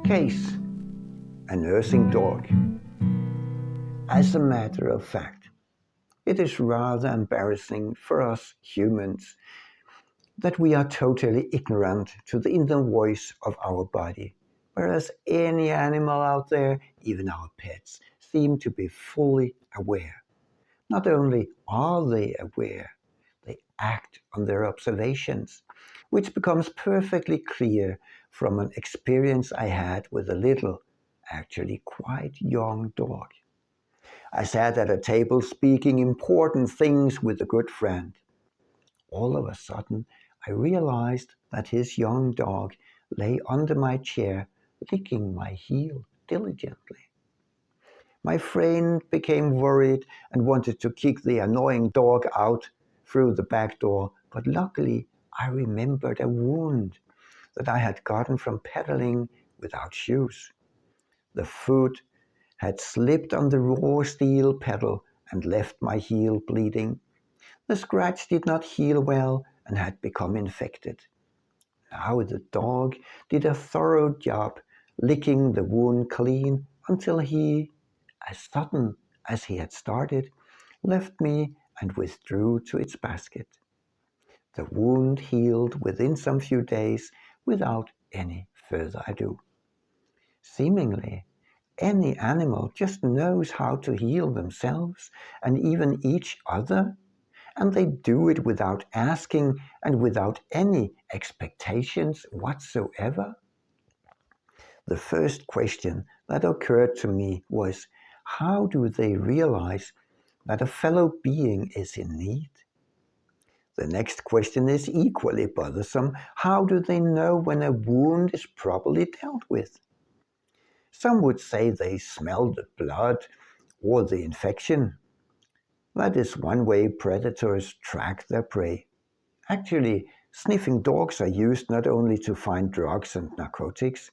Case: a nursing dog. As a matter of fact, it is rather embarrassing for us humans that we are totally ignorant to the inner voice of our body, whereas any animal out there, even our pets, seem to be fully aware. Not only are they aware, they act on their observations, which becomes perfectly clear from an experience I had with a little, actually quite young dog. I sat at a table speaking important things with a good friend. All of a sudden, I realized that his young dog lay under my chair, licking my heel diligently. My friend became worried and wanted to kick the annoying dog out through the back door, but luckily I remembered a wound that I had gotten from pedaling without shoes. The foot had slipped on the raw steel pedal and left my heel bleeding. The scratch did not heal well and had become infected. Now the dog did a thorough job licking the wound clean until he, as sudden as he had started, left me and withdrew to its basket. The wound healed within some few days without any further ado. Seemingly, any animal just knows how to heal themselves and even each other, and they do it without asking and without any expectations whatsoever. The first question that occurred to me was, how do they realize that a fellow being is in need? The next question is equally bothersome. How do they know when a wound is properly dealt with? Some would say they smell the blood or the infection. That is one way predators track their prey. Actually, sniffing dogs are used not only to find drugs and narcotics,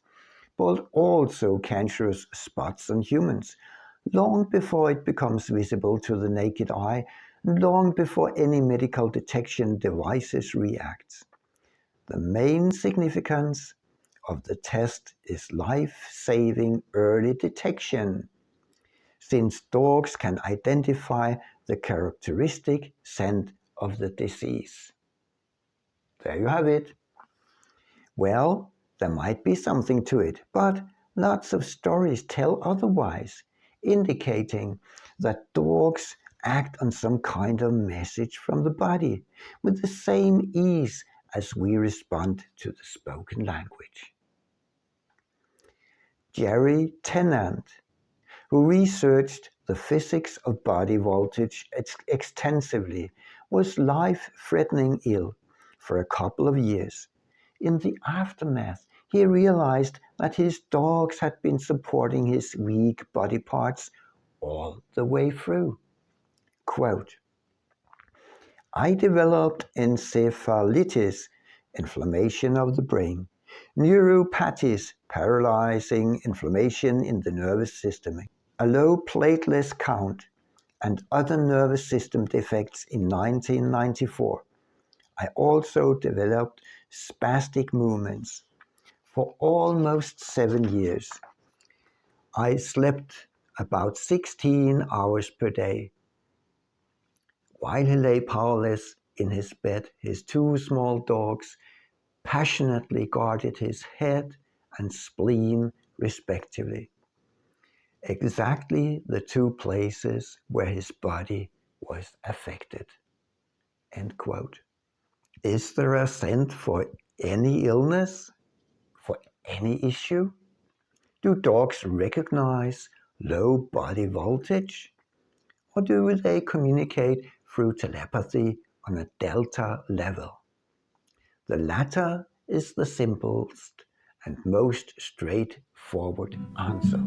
but also cancerous spots on humans, long before it becomes visible to the naked eye, long before any medical detection devices react. The main significance of the test is life-saving early detection, since dogs can identify the characteristic scent of the disease. There you have it. Well, there might be something to it, but lots of stories tell otherwise, indicating that dogs act on some kind of message from the body with the same ease as we respond to the spoken language. Jerry Tennant, who researched the physics of body voltage extensively, was life-threatening ill for a couple of years. In the aftermath, he realized that his dogs had been supporting his weak body parts all the way through. Quote, I developed encephalitis, inflammation of the brain, neuropathies, paralyzing inflammation in the nervous system, a low platelet count, and other nervous system defects in 1994. I also developed spastic movements. For almost 7 years, I slept about 16 hours per day. While he lay powerless in his bed, his two small dogs passionately guarded his head and spleen respectively, exactly the two places where his body was affected. End quote. Is there a scent for any illness? For any issue? Do dogs recognize low body voltage? Or do they communicate through telepathy on a delta level? The latter is the simplest and most straightforward answer.